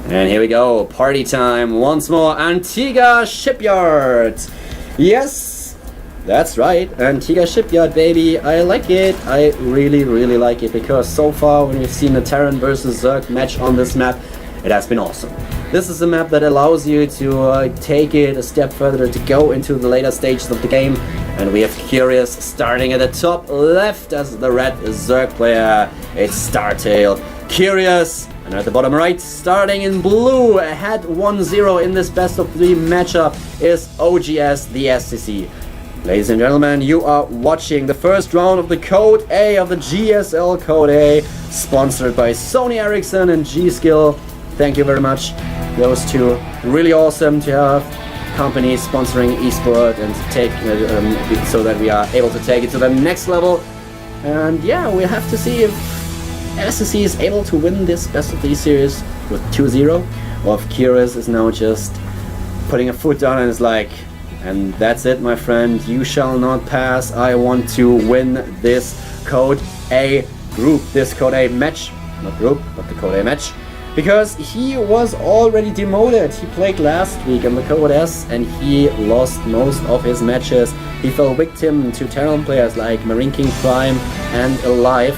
And here we go, party time once more. Antigua Shipyard. Yes, that's right, Antigua Shipyard, baby. I like it. I really like it, because so far when we've seen the Terran versus Zerg match on this map, it has been awesome. This is a map that allows you to take it a step further, to go into the later stages of the game. And we have Curious starting at the top left as the red Zerg player. It's Startail. Curious, and at the bottom right, starting in blue, ahead 1-0 in this best of 3 matchup is OGS TheStC. Ladies and gentlemen, you are watching the first round of the Code A of the GSL Code A, sponsored by Sony Ericsson and G-Skill. Thank you very much. Those two, really awesome to have companies sponsoring esport and take so that we are able to take it to the next level. And yeah, we'll have to see if SSC is able to win this best of 3 series with 2-0, or if Curious is now just putting a foot down and is like, and that's it, my friend, you shall not pass. I want to win this Code A group, this Code A match, not group, but the Code A match, because he was already demoted. He played last week in the Code S and he lost most of his matches. He fell victim to Terran players like Marine King Prime and Alive.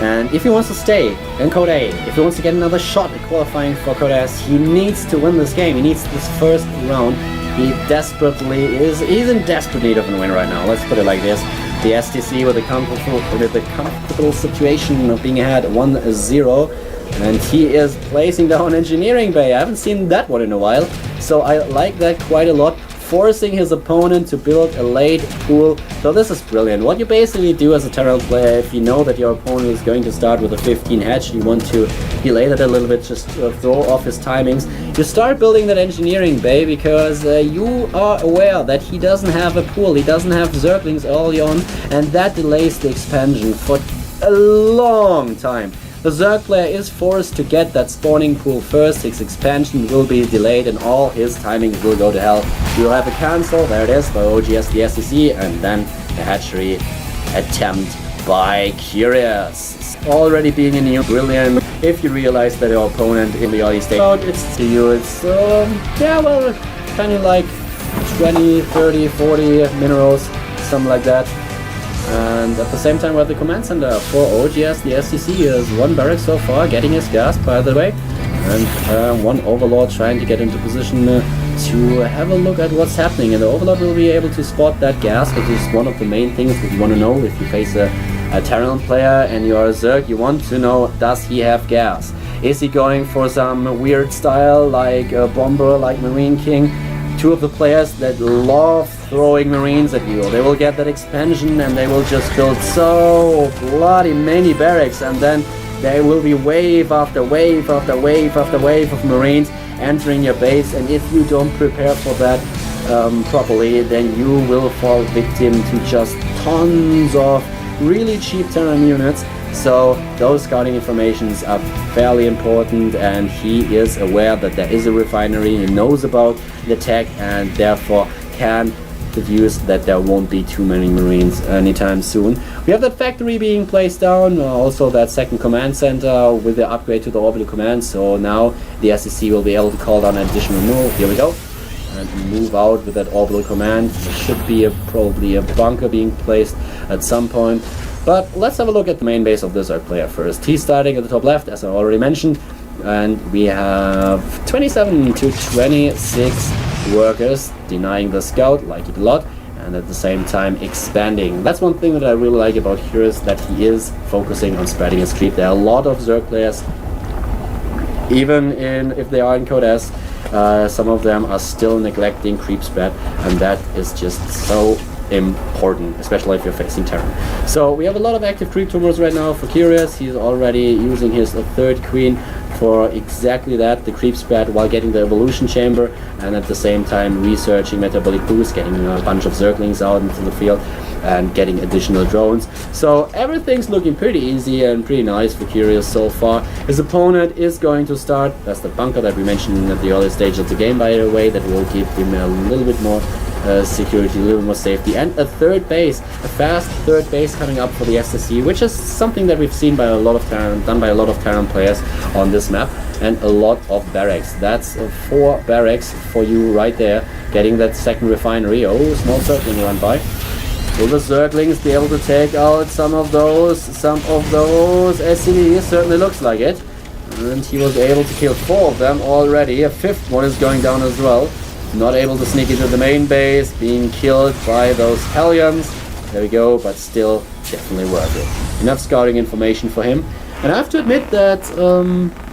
And if he wants to stay in Code A, if he wants to get another shot at qualifying for Code S, he needs to win this game. He needs this first round. He desperately is, he's in desperate need of a win right now. Let's put it like this. The STC with a comfortable situation of being ahead 1-0. And he is placing down Engineering Bay. I haven't seen that one in a while. So I like that quite a lot. Forcing his opponent to build a late pool. So this is brilliant. What you basically do as a Terran player, if you know that your opponent is going to start with a 15 hedge, you want to delay that a little bit, just throw off his timings, you start building that Engineering Bay, because you are aware that he doesn't have a pool, he doesn't have Zerglings early on, and that delays the expansion for a long time. The Zerg player is forced to get that spawning pool first, his expansion will be delayed and all his timings will go to hell. We will have a cancel, there it is, by OGS TheStC, and then the hatchery attempt by Curious. Already being a new brilliant, if you realize that your opponent in the early stage, it's to you, it's, yeah, well, kind of like 20, 30, 40 minerals, something like that. And at the same time, we're at the command center for OGS TheStC. He has 1 barrack so far, getting his gas, by the way, and 1 overlord trying to get into position to have a look at what's happening. And the overlord will be able to spot that gas, which is one of the main things that you want to know if you face a Terran player and you're a Zerg. You want to know, does he have gas? Is he going for some weird style like a bomber, like Marine King? 2 of the players that love throwing Marines at you. They will get that expansion and they will just build so bloody many barracks, and then there will be wave after wave after wave after wave of Marines entering your base, and if you don't prepare for that properly, then you will fall victim to just tons of really cheap Terran units. So those scouting informations are fairly important, and he is aware that there is a refinery, he knows about the tech, and therefore can deduce that there won't be too many Marines anytime soon. We have that factory being placed down, also that second command center with the upgrade to the orbital command, so now the SSC will be able to call down an additional move. Here we go. And move out with that orbital command. There should be probably a bunker being placed at some point. But let's have a look at the main base of this Zerg player first. He's starting at the top left, as I already mentioned, and we have 27 to 26 workers denying the scout, like it a lot, and at the same time expanding. That's one thing that I really like about Curious, that he is focusing on spreading his creep. There are a lot of Zerg players, even if they are in Code S, some of them are still neglecting creep spread, and that is just so important, especially if you're facing Terran. So we have a lot of active creep tumors right now for Curious. He's already using his 3rd queen for exactly that, the creep spread, while getting the evolution chamber, and at the same time researching metabolic boost, getting a bunch of Zerglings out into the field and getting additional drones. So everything's looking pretty easy and pretty nice for Curious so far. His opponent is going to start, that's the bunker that we mentioned at the early stage of the game, by the way, that will give him a little bit more security, a little more safety, and a third base, a fast third base coming up for the TheStC, which is something that we've seen by a lot of done by a lot of Terran players on this map, and a lot of barracks. That's 4 barracks for you right there, getting that second refinery. Oh, small circling run by. Will the Zerglings be able to take out some of those SCVs? Certainly looks like it. And he was able to kill 4 of them already. A 5th one is going down as well. Not able to sneak into the main base, being killed by those Hellions. There we go, but still definitely worth it. Enough scouting information for him. And I have to admit that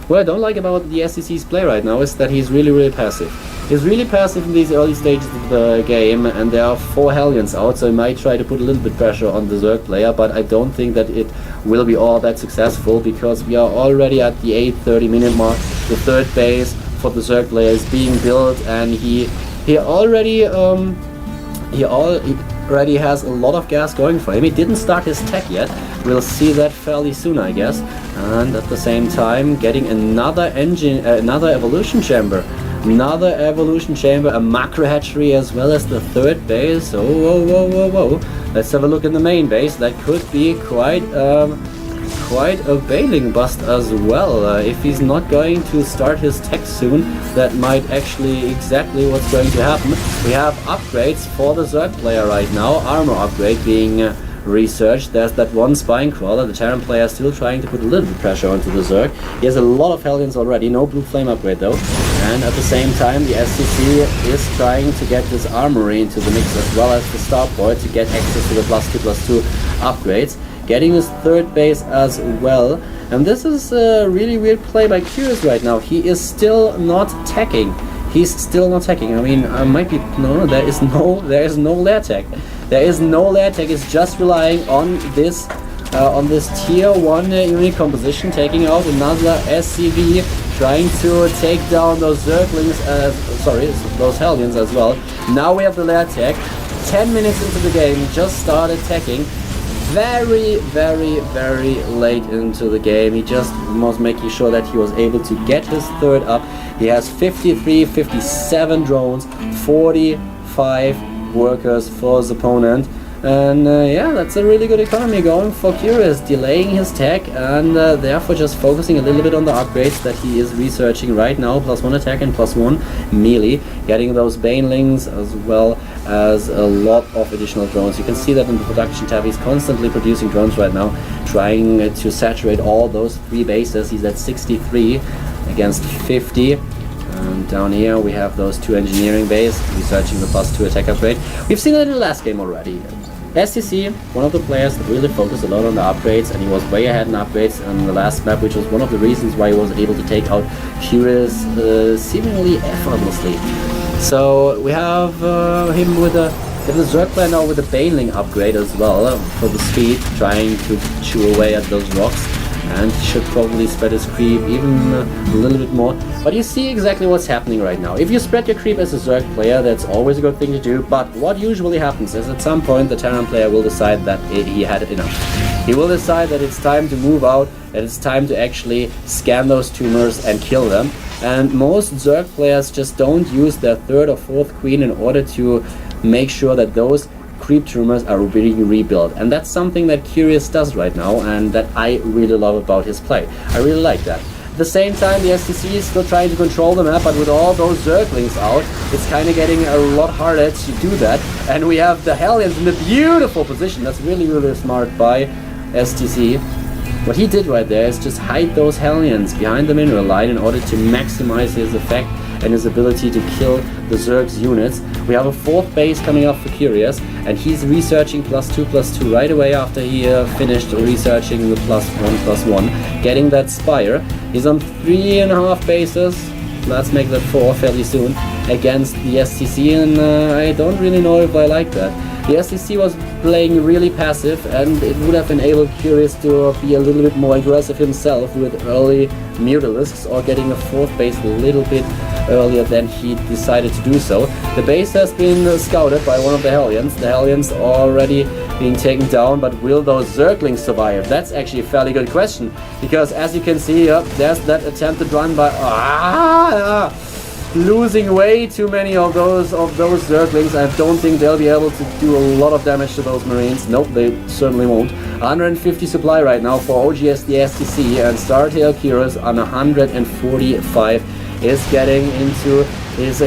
what I don't like about the TheStC's play right now is that he's really passive. He's really passive in these early stages of the game, and there are 4 Hellions out, so he might try to put a little bit pressure on the Zerg player, but I don't think that it will be all that successful, because we are already at the 8:30 minute mark. The third base for the Zerg player is being built, and he already has a lot of gas going for him. He didn't start his tech yet. We'll see that fairly soon, I guess. And at the same time, getting another engine, another evolution chamber. Another evolution chamber, a macro hatchery, as well as the third base. Oh, whoa. Let's have a look in the main base. That could be quite a bailing bust as well. If he's not going to start his tech soon, that might actually exactly what's going to happen. We have upgrades for the Zerg player right now. Armor upgrade being researched. There's that one spine crawler. The Terran player is still trying to put a little bit of pressure onto the Zerg. He has a lot of Hellions already. No blue flame upgrade though. And at the same time, the TheStC is trying to get this armory into the mix, as well as the starport, to get access to the +2/+2 upgrades. Getting his third base as well. And this is a really weird play by Curious right now. He is still not teching. He's still not teching. I mean, might be there is no lair tech. There is no lair tech. It's just relying on this tier 1 unit composition, taking out another SCV, trying to take down those Zerglings, those Hellions as well. Now we have the lair tech. 10 minutes into the game, just started teching. Very late into the game. He just was making sure that he was able to get his third up. He has 53, 57 drones, 45 workers for his opponent. And yeah, that's a really good economy going for Curious, delaying his tech, and therefore just focusing a little bit on the upgrades that he is researching right now. +1 attack and +1 melee, getting those banelings as well as a lot of additional drones. You can see that in the production tab. He's constantly producing drones right now, trying to saturate all those 3 bases. He's at 63 against 50. And down here we have those 2 engineering bays, researching the +2 attack upgrade. We've seen it in the last game already. TheStC, one of the players that really focused a lot on the upgrades, and he was way ahead in upgrades in the last map, which was one of the reasons why he was able to take out Curious seemingly effortlessly. So we have him with a Zerg player now with a Baneling upgrade as well for the speed, trying to chew away at those rocks. And he should probably spread his creep even a little bit more. But you see exactly what's happening right now. If you spread your creep as a Zerg player, that's always a good thing to do. But what usually happens is at some point the Terran player will decide that he had enough. He will decide that it's time to move out, that it's time to actually scan those tumors and kill them. And most Zerg players just don't use their 3rd or 4th queen in order to make sure that those creep tumors are being rebuilt, and that's something that Curious does right now, and that I really love about his play. I really like that. At the same time, the TheStC is still trying to control the map, but with all those Zerglings out, it's kind of getting a lot harder to do that. And we have the Hellions in a beautiful position. That's really smart by TheStC. What he did right there is just hide those Hellions behind the mineral line in order to maximize his effect and his ability to kill the Zerg's units. We have a 4th base coming up for Curious, and he's researching +2/+2 right away after he finished researching the +1/+1, getting that spire. He's on 3.5 bases. Let's make that 4 fairly soon against the TheStC, and I don't really know if I like that. The TheStC was playing really passive, and it would have enabled Curious to be a little bit more aggressive himself with early Mutalisks, or getting a 4th base a little bit earlier than he decided to do so. The base has been scouted by one of the Hellions. The Hellions already being taken down, but will those Zerglings survive? That's actually a fairly good question, because as you can see, there's that attempted run by... losing way too many of those Zerglings. I don't think they'll be able to do a lot of damage to those Marines. Nope, they certainly won't. 150 supply right now for OGS TheStC, and Startail Curious on 145 is getting into his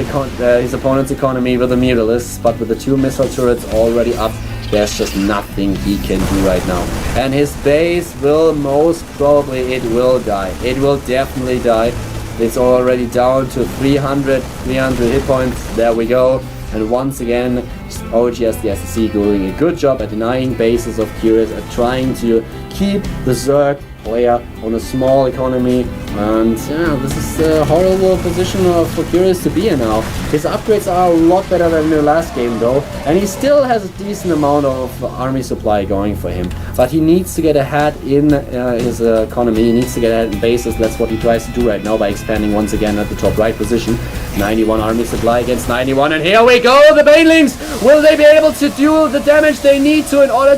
opponent's economy with the Mutalisks, but with the 2 missile turrets already up, there's just nothing he can do right now. And his base will most probably, it will die. It will definitely die. It's already down to 300 hit points. There we go. And once again, OGS TheStC doing a good job at denying bases of Curious, at trying to keep the Zerg player on a small economy. And yeah, this is a horrible position for Curious to be in now. His upgrades are a lot better than in the last game though, and he still has a decent amount of army supply going for him. But he needs to get ahead in his economy, he needs to get ahead in bases. That's what he tries to do right now by expanding once again at the top right position. 91 army supply against 91, and here we go, the Banelings! Will they be able to do the damage they need to in order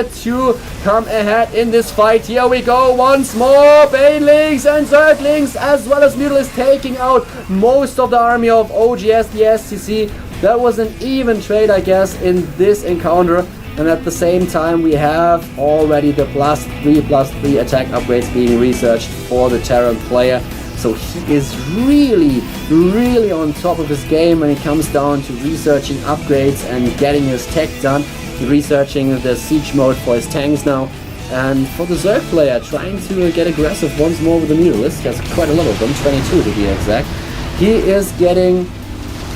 to come ahead in this fight? Here we go, once more, Banelings and Zerglings as well as Mutalisks taking out most of the army of OGS TheStC. That was an even trade, I guess, in this encounter. And at the same time, we have already the +3/+3 attack upgrades being researched for the Terran player. So he is really on top of his game when it comes down to researching upgrades and getting his tech done, researching the siege mode for his tanks now. And for the Zerg player, trying to get aggressive once more with the Mutalisks, he has quite a lot of them, 22 to be exact. He is getting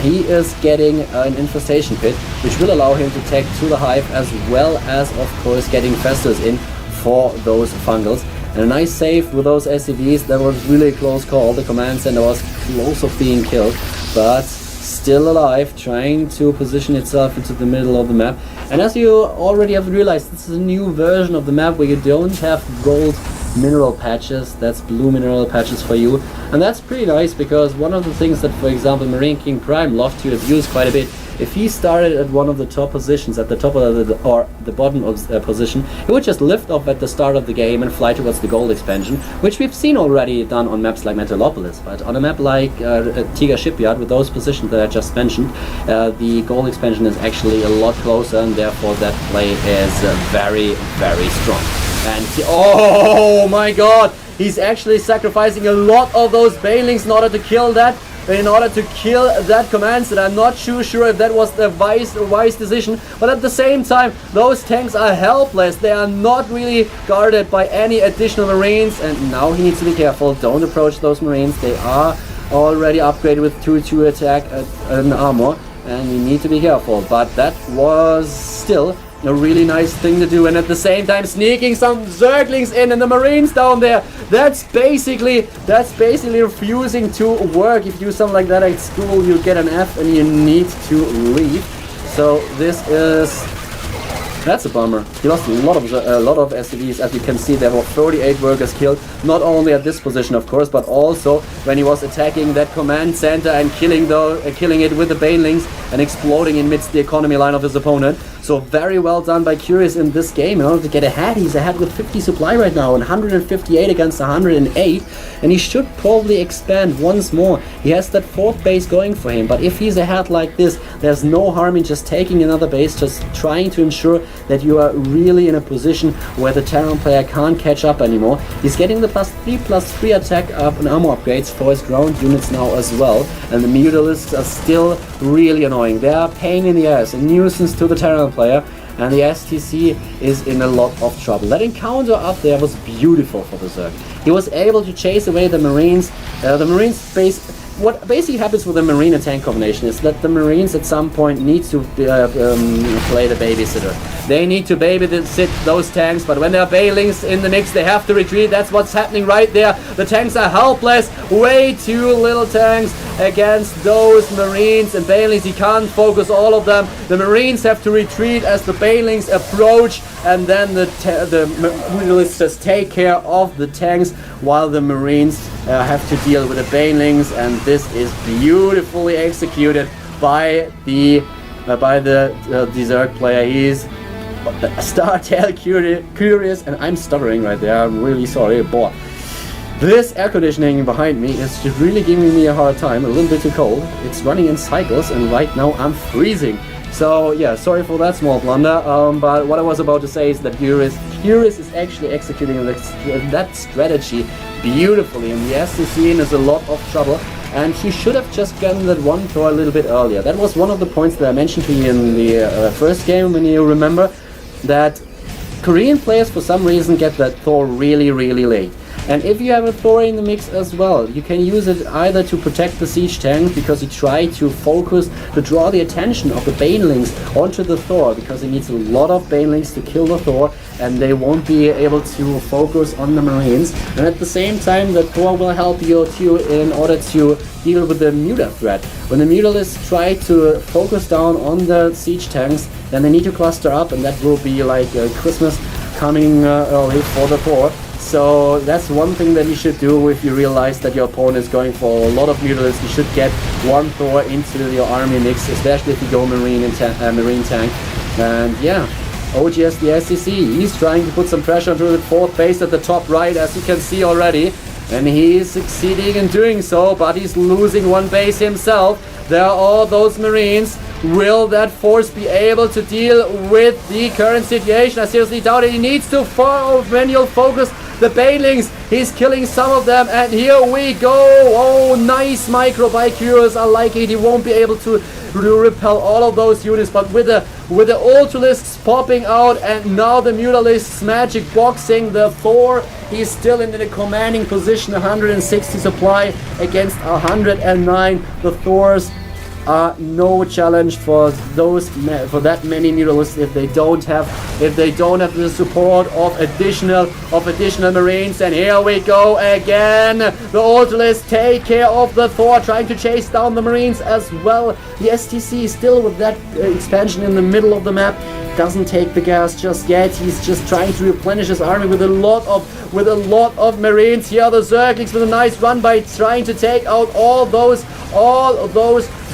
an infestation pit, which will allow him to take to the hive, as well as of course getting festers in for those fungals. And a nice save with those SCVs. That was really a close call. The command center was close of being killed, but still alive, trying to position itself into the middle of the map. And as you already have realized, this is a new version of the map where you don't have gold mineral patches. That's blue mineral patches for you, and that's pretty nice, because one of the things that, for example, Marine King Prime loved to abuse quite a bit, if he started at one of the top positions, at the top of the bottom of the position, he would just lift off at the start of the game and fly towards the gold expansion, which we've seen already done on maps like Metalopolis. But on a map like Tiga Shipyard, with those positions that I just mentioned, the gold expansion is actually a lot closer, and therefore that play is very strong. And oh my god, he's actually sacrificing a lot of those Banelings in order to kill that. Command set. I'm not too sure if that was the wise decision, but at the same time, those tanks are helpless. They are not really guarded by any additional Marines, and now he needs to be careful. Don't approach those Marines. They are already upgraded with 2/2 attack and armor, and you need to be careful. But that was still a really nice thing to do, and at the same time sneaking some Zerglings in, and the Marines down there. That's basically refusing to work. If you do something like that at school, you get an F and you need to leave. So that's a bummer. He lost a lot of SCVs. As you can see, there were 38 workers killed, not only at this position of course, but also when he was attacking that command center and killing it with the Banelings and exploding in midst the economy line of his opponent. So very well done by Curious in this game in order to get ahead. He's ahead with 50 supply right now, and 158 against 108, and he should probably expand once more. He has that 4th base going for him, but if he's ahead like this, there's no harm in just taking another base, just trying to ensure that you are really in a position where the Terran player can't catch up anymore. He's getting the +3/+3 attack up and armor upgrades for his ground units now as well, and the Mutalisks are still really annoying. They are a pain in the ass, a nuisance to the Terran player, and the STC is in a lot of trouble. That encounter up there was beautiful for the Zerg. He was able to chase away the Marines. What basically happens with the Marine and tank combination is that the Marines at some point need to play the babysitter. They need to babysit those tanks, but when there are Banelings in the mix, they have to retreat. That's what's happening right there. The tanks are helpless. Way too little tanks against those Marines and Banelings. He can't focus all of them. The Marines have to retreat as the Banelings approach, and then the Mutalisks just take care of the tanks while the Marines have to deal with the Banelings, and this is beautifully executed by the Zerg player. He's Startail Curious, and I'm stuttering right there. I'm really sorry, boy. This air conditioning behind me is just really giving me a hard time, a little bit too cold. It's running in cycles and right now I'm freezing. So yeah, sorry for that small blunder, but what I was about to say is that Curious is actually executing that strategy beautifully, and the STC is a lot of trouble, and he should have just gotten that one Thor a little bit earlier. That was one of the points that I mentioned to you in the first game, when you remember that Korean players for some reason get that Thor really late. And if you have a Thor in the mix as well, you can use it either to protect the siege tank, because you try to focus, to draw the attention of the banelings onto the Thor, because it needs a lot of banelings to kill the Thor, and they won't be able to focus on the Marines. And at the same time, the Thor will help you too in order to deal with the muta threat. When the mutalists try to focus down on the siege tanks, then they need to cluster up, and that will be like Christmas coming early for the Thor. So that's one thing that you should do if you realize that your opponent is going for a lot of mutalists. You should get one Thor into your army mix, especially if you go Marine tank. And yeah, OGS the STC, he's trying to put some pressure onto the 4th base at the top right, as you can see already. And he's succeeding in doing so, but he's losing one base himself. There are all those Marines. Will that force be able to deal with the current situation? I seriously doubt it. He needs to manual focus the banelings. He's killing some of them, and here we go. Oh, nice micro by Curious. I like it. He won't be able to repel all of those units, but with the Ultralisks popping out, and now the Mutalisks magic boxing the Thor, he's still in the commanding position. 160 supply against 109. The Thors are no challenge for that many mutalisks if they don't have the support of additional Marines. And here we go again. The Ultralisks take care of the Thor, trying to chase down the Marines as well. The STC still with that expansion in the middle of the map doesn't take the gas just yet. He's just trying to replenish his army with a lot of Marines. Here are the Zerglings with a nice run by trying to take out all those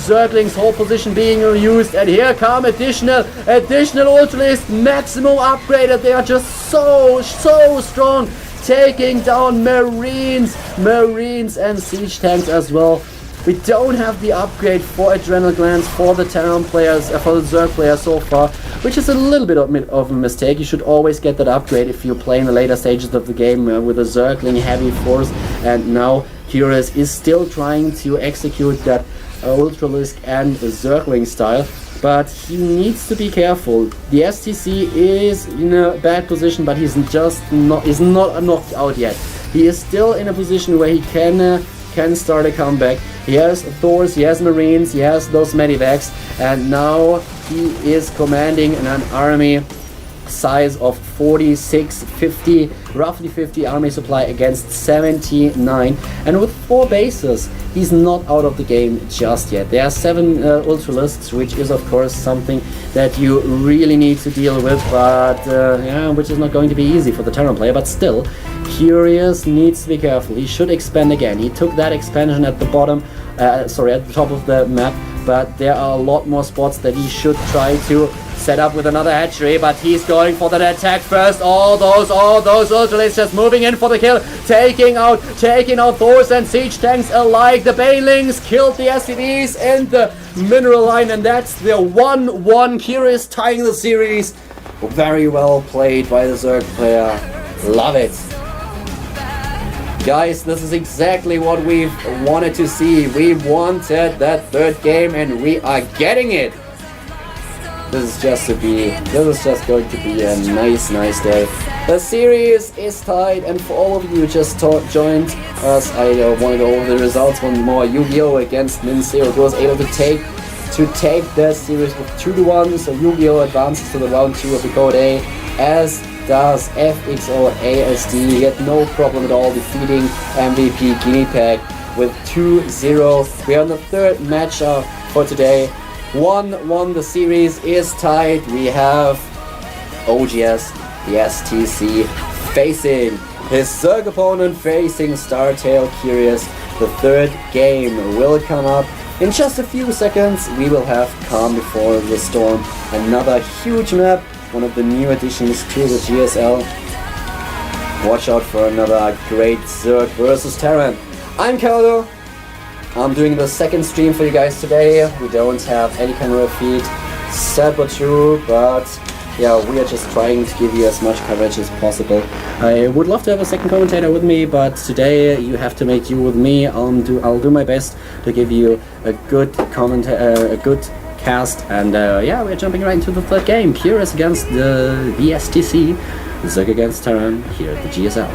Zerglings, whole position being used, and here come additional Ultralisks, maximum upgraded. They are just so strong, taking down Marines and siege tanks as well. We don't have the upgrade for Adrenal Glands for the Terran players, for the Zerg players so far, which is a little bit of a mistake. You should always get that upgrade if you play in the later stages of the game with a Zergling heavy force. And now Curious is still trying to execute that Ultralisk and Zergling style, but he needs to be careful. The STC is in a bad position, but he's not knocked out yet. He is still in a position where he can start a comeback. He has Thors, he has Marines, he has those medivacs, and now he is commanding an army size of 46, 50, roughly 50 army supply against 79, and with 4 bases he's not out of the game just yet. There are 7 Ultralisks, which is of course something that you really need to deal with, but which is not going to be easy for the Terran player. But still, Curious needs to be careful. He should expand again. He took that expansion at the bottom, at the top of the map, but there are a lot more spots that he should try to set up with another hatchery, but he's going for that attack first. All those Ultralisks just moving in for the kill, taking out Thors and siege tanks alike. The banelings killed the SCVs in the mineral line, and that's the 1-1. Curious tying the series. Very well played by the Zerg player. Love it. Guys, this is exactly what we wanted to see. We wanted that 3rd game, and we are getting it. This is just going to be a nice day. The series is tied, and for all of you who just joined us, I want to go over the results one more. Yu-Gi-Oh! Against Minseo, who was able to take the series with 2-1, so Yu-Gi-Oh! Advances to the round 2 of the Code A, as does FXO ASD. He had no problem at all defeating MVP Guinea Pig with 2-0. We are on the 3rd matchup for today. 1-1, the series is tied. We have OGS, the STC, facing his Zerg opponent, facing Startail Curious. The 3rd game will come up in just a few seconds. We will have Calm Before the Storm, another huge map, one of the new additions to the GSL. watch out for another great Zerg versus Terran. I'm Caldo. I'm doing the second stream for you guys today. We don't have any camera feed, sad but true, but yeah, we are just trying to give you as much coverage as possible. I would love to have a second commentator with me, but today you have to make do with me. I'll do my best to give you a good a good cast, and yeah, we're jumping right into the third game. Curious against the TheStC, Zerg against Terran here at the GSL.